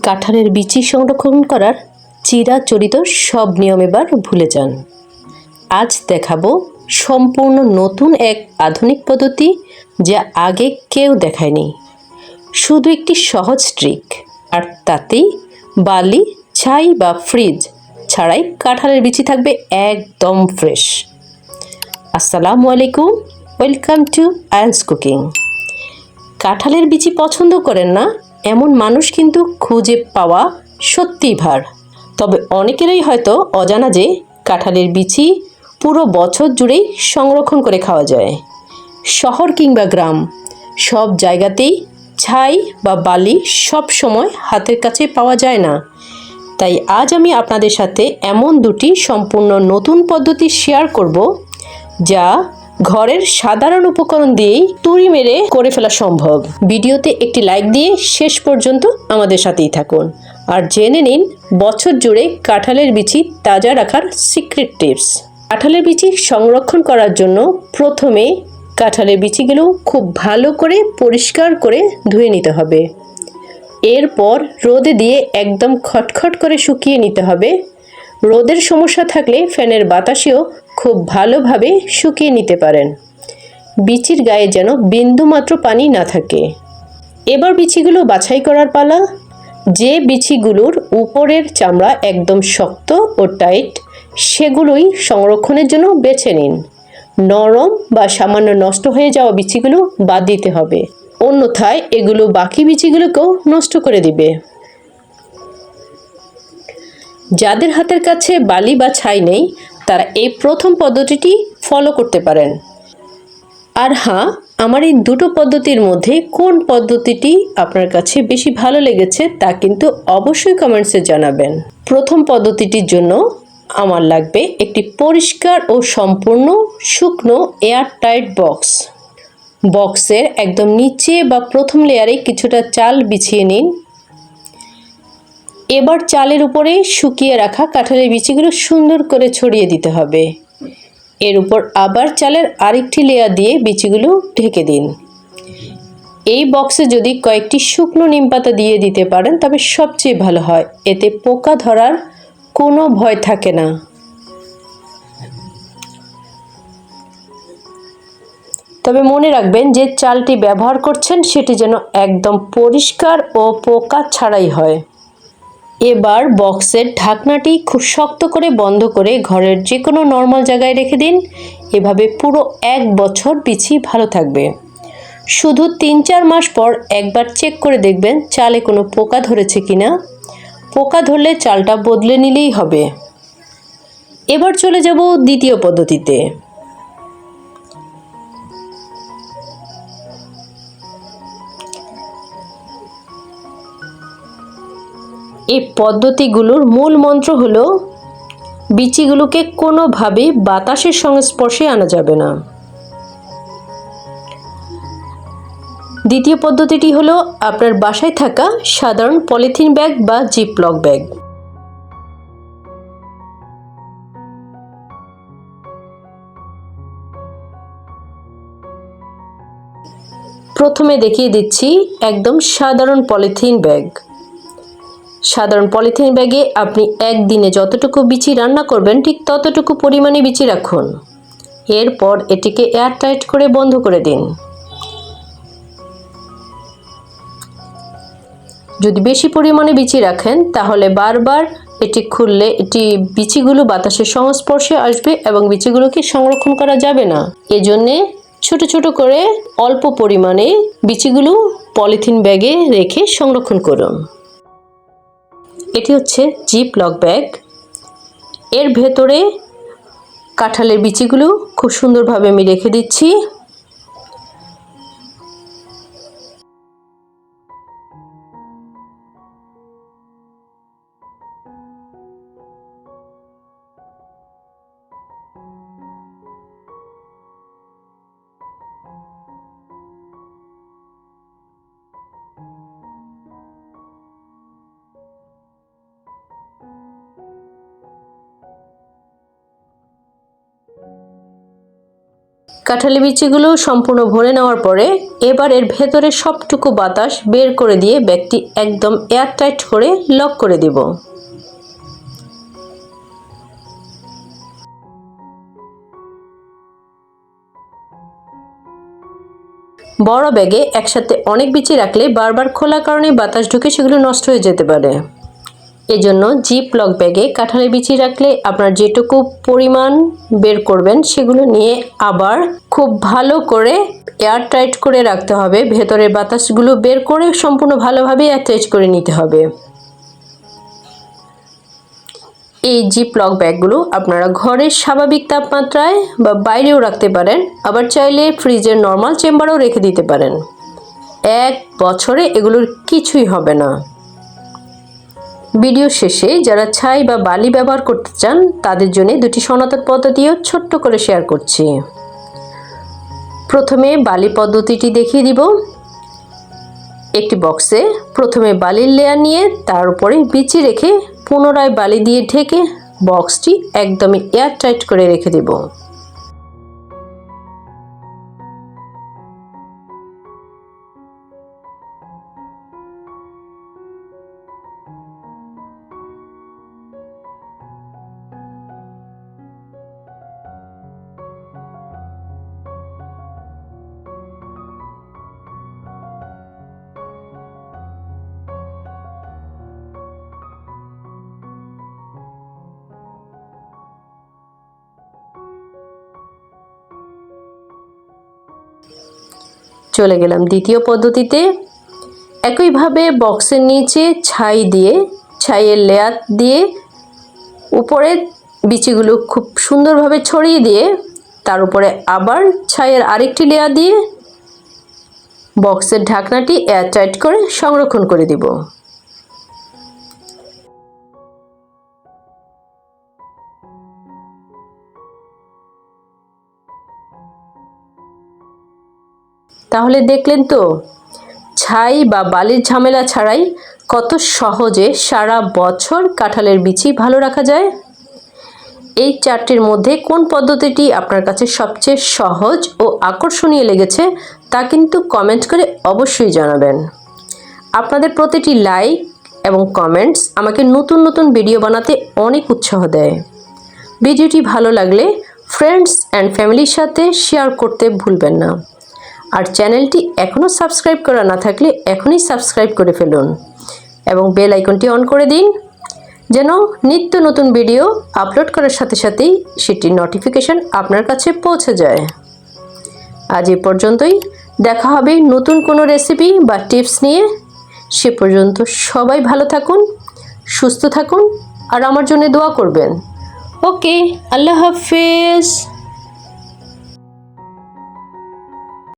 কাঁঠালের বিচি সংরক্ষণ করার চিরাচরিত সব নিয়ম এবার ভুলে যান। আজ দেখাবো সম্পূর্ণ নতুন এক আধুনিক পদ্ধতি, যা আগে কেউ দেখায়নি। শুধু একটি সহজ ট্রিক, আর তাতেই বালি, ছাই বা ফ্রিজ ছাড়াই কাঁঠালের বিচি থাকবে একদম ফ্রেশ। আসসালামু আলাইকুম, ওয়েলকাম টু আয়ান্স কুকিং। কাঁঠালের বিচি পছন্দ করেন না এমন মানুষ কিন্তু খুঁজে পাওয়া সত্যিই ভার। তবে অনেকেরই হয়তো অজানা যে কাঁঠালের বিচি পুরো বছর জুড়েই সংরক্ষণ করে খাওয়া যায়। শহর কিংবা গ্রাম সব জায়গাতেই ছাই বা বালি সব সময় হাতের কাছে পাওয়া যায় না। তাই আজ আমি আপনাদের সাথে এমন দুটি সম্পূর্ণ নতুন পদ্ধতি শেয়ার করব, যা ঘরের সাধারণ উপকরণ দিয়েই তুড়ি মেরে করে ফেলা সম্ভব। ভিডিওতে একটি লাইক দিয়ে শেষ পর্যন্ত আমাদের সাথেই থাকুন আর জেনে নিন বছর জুড়ে কাঁঠালের বিচি তাজা রাখার সিক্রেট টিপস। কাঁঠালের বিচি সংরক্ষণ করার জন্য প্রথমে কাঁঠালের বিচিগুলো খুব ভালো করে পরিষ্কার করে ধুয়ে নিতে হবে। এরপর রোদে দিয়ে একদম খটখট করে শুকিয়ে নিতে হবে। রোদের সমস্যা থাকলে ফ্যানের বাতাসেও খুব ভালোভাবে শুকিয়ে নিতে পারেন। বিচির গায়ে যেন বিন্দুমাত্র পানি না থাকে। এবার বিচিগুলো বাছাই করার পালা। যে বিচিগুলোর উপরের চামড়া একদম শক্ত ও টাইট, সেগুলোই সংরক্ষণের জন্য বেছে নিন। নরম বা সামান্য নষ্ট হয়ে যাওয়া বিচিগুলো বাদ দিতে হবে, অন্যথায় এগুলো বাকি বিচিগুলোকেও নষ্ট করে দিবে। যাদের হাতের কাছে বালি বা ছাই নেই, তারা এই প্রথম পদ্ধতিটি ফলো করতে পারেন। আর হ্যাঁ, আমার এই দুটো পদ্ধতির মধ্যে কোন পদ্ধতিটি আপনার কাছে বেশি ভালো লেগেছে তা কিন্তু অবশ্যই কমেন্টসে জানাবেন। প্রথম পদ্ধতিটির জন্য আমার লাগবে একটি পরিষ্কার ও সম্পূর্ণ শুকনো এয়ার টাইট বক্স। বক্সের একদম নিচে বা প্রথম লেয়ারে কিছুটা চাল বিছিয়ে নিন। এবার চালের উপরে শুকিয়ে রাখা কাঁঠালের বিচিগুলো সুন্দর করে ছড়িয়ে দিতে হবে। এর উপর আবার চালের আরেকটি লেয়ার দিয়ে বিচিগুলো ঢেকে দিন। এই বক্সে যদি কয়েকটি শুকনো নিমপাতা দিয়ে দিতে পারেন তবে সবচেয়ে ভালো হয়, এতে পোকা ধরার কোনো ভয় থাকে না। তবে মনে রাখবেন যে চালটি ব্যবহার করছেন সেটি যেন একদম পরিষ্কার ও পোকা ছাড়াই হয়। এবার বক্সের ঢাকনাটি খুব শক্ত করে বন্ধ করে ঘরের যে কোনো নর্মাল জায়গায় রেখে দিন। এভাবে পুরো 1 বছর বিচি ভালো থাকবে। শুধু 3-4 মাস পর একবার চেক করে দেখবেন চালে কোনো পোকা ধরেছে কিনা। পোকা ধরলে চালটা বদলে নিলেই হবে। এবার চলে যাব দ্বিতীয় পদ্ধতিতে। এই পদ্ধতিগুলোর মূল মন্ত্র হলো বিচিগুলোকে কোনোভাবেই বাতাসের সংস্পর্শে আনা যাবে না। দ্বিতীয় পদ্ধতিটি হলো আপনার বাসায় থাকা সাধারণ পলিথিন ব্যাগ বা জিপলক ব্যাগ। প্রথমে দেখিয়ে দিচ্ছি একদম সাধারণ পলিথিন ব্যাগ। সাধারণ পলিথিন ব্যাগে আপনি একদিনে যতটুকু বিচি রান্না করবেন ঠিক ততটুকু পরিমাণে বিচি রাখুন। এরপর এটিকে এয়ারটাইট করে বন্ধ করে দিন। যদি বেশি পরিমাণে বিচি রাখেন তাহলে বারবার এটি খুললে বিচিগুলো বাতাসের সংস্পর্শে আসবে এবং বিচিগুলোকে সংরক্ষণ করা যাবে না। এজন্যে ছোট ছোট করে অল্প পরিমাণে বিচিগুলো পলিথিন ব্যাগে রেখে সংরক্ষণ করুন। এটি হচ্ছে জিপলক ব্যাগ। এর ভেতরে কাঁঠালের বিচিগুলো খুব সুন্দরভাবে আমি রেখে দিচ্ছি। কাঁঠালের বিচিগুলো সম্পূর্ণ ভরে নেওয়ার পরে এবার এর ভেতরে সবটুকু বাতাস বের করে দিয়ে ব্যাগটি একদম এয়ারটাইট করে লক করে দেব। বড় ব্যাগে একসাথে অনেক বিচি রাখলে বারবার খোলার কারণে বাতাস ঢুকে সেগুলো নষ্ট হয়ে যেতে পারে। এজন্য জিপ লক ব্যাগে কাঁঠালের বিচি রাখলে আপনার যেটুকু পরিমাণ বের করবেন সেগুলো নিয়ে আবার খুব ভালো করে এয়ারটাইট করে রাখতে হবে। ভেতরের বাতাসগুলো বের করে সম্পূর্ণ ভালোভাবে এয়ারটাইট করে নিতে হবে। এই জিপ লক ব্যাগগুলো আপনারা ঘরের স্বাভাবিক তাপমাত্রায় বা বাইরেও রাখতে পারেন, আবার চাইলে ফ্রিজের নর্মাল চেম্বারেও রেখে দিতে পারেন। 1 বছরে এগুলোর কিছুই হবে না। ভিডিও শেষে যারা ছাই বা বালি ব্যবহার করতে চান তাদের জন্য দুটি সনাতন পদ্ধতিও ছোট্ট করে শেয়ার করছি। প্রথমে বালি পদ্ধতিটি দেখিয়ে দিব। একটি বক্সে প্রথমে বালির লেয়ার নিয়ে তার উপরে বিচি রেখে পুনরায় বালি দিয়ে ঢেকে বক্সটি একদমই এয়ারটাইট করে রেখে দেব। চলে গেলাম দ্বিতীয় পদ্ধতিতে। একইভাবে বক্সের নিচে ছাই দিয়ে ছাইয়ের লেয়ার দিয়ে উপরে বিচিগুলো খুব সুন্দরভাবে ছড়িয়ে দিয়ে তার উপরে আবার ছাইয়ের আরেকটি লেয়ার দিয়ে বক্সের ঢাকনাটি এয়ারটাইট করে সংরক্ষণ করে দিব। তাহলে দেখলেন তো ছাই বা বালির ঝামেলা ছাড়াই কত সহজে সারা বছর কাঁঠালের বিচি ভালো রাখা যায়। এই 4টির মধ্যে কোন পদ্ধতিটি আপনার কাছে সবচেয়ে সহজ ও আকর্ষণীয় লেগেছে তা কিন্তু কমেন্ট করে অবশ্যই জানাবেন। আপনাদের প্রতিটি লাইক এবং কমেন্টস আমাকে নতুন নতুন ভিডিও বানাতে অনেক উৎসাহ দেয়। ভিডিওটি ভালো লাগলে ফ্রেন্ডস অ্যান্ড ফ্যামিলির সাথে শেয়ার করতে ভুলবেন না। আর চ্যানেলটি এখনও সাবস্ক্রাইব করা না থাকলে এখনই সাবস্ক্রাইব করে ফেলুন এবং বেল আইকনটি অন করে দিন যেন নিত্য নতুন ভিডিও আপলোড করার সাথে সাথেই সেটির নোটিফিকেশন আপনার কাছে পৌঁছে যায়। আজ এই পর্যন্তই, দেখা হবে নতুন কোনো রেসিপি বা টিপস নিয়ে। সে পর্যন্ত সবাই ভালো থাকুন, সুস্থ থাকুন আর আমার জন্য দোয়া করবেন। ওকে, আল্লাহ হাফেজ।